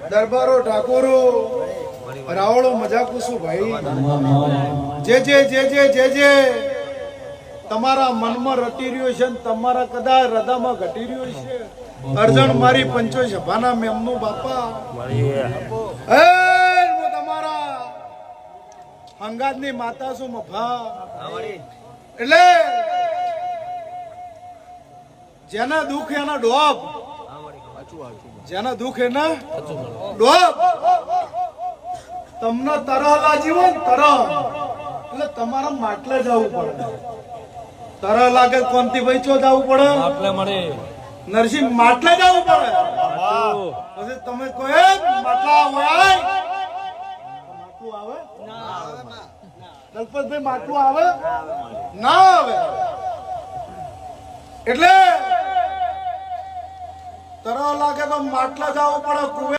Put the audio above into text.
દરબારો ઠાકોરો રાવળો મજાકુ છું ભાઈ જે તમારા મનમાં રટી રહ્યો છે ને તમારા કદાચ હૃદયમાં ઘટી રહ્યો છે અર્જણ મારી પંચો સભાના મેમનો બાપા હું તમારા હંગાતની માતા છું મફા એટલે જેના દુઃખ એના ડોબ જેના દુઃખ એના ડોબ તમને તરહલા જીવન તરહ એટલે તમારા માટલે જવું પડે તરહ લાગે કોનથી ભાઈ ચો જવું પડે માટલે મળે નરસિંહ માટલે જવું પડે પછી તમે કોઈ માટલા હોય માટલું આવે દલપતભાઈ માટલું આવે ના આવે એટલે તરહ લાગે તો માટલા જવું પડે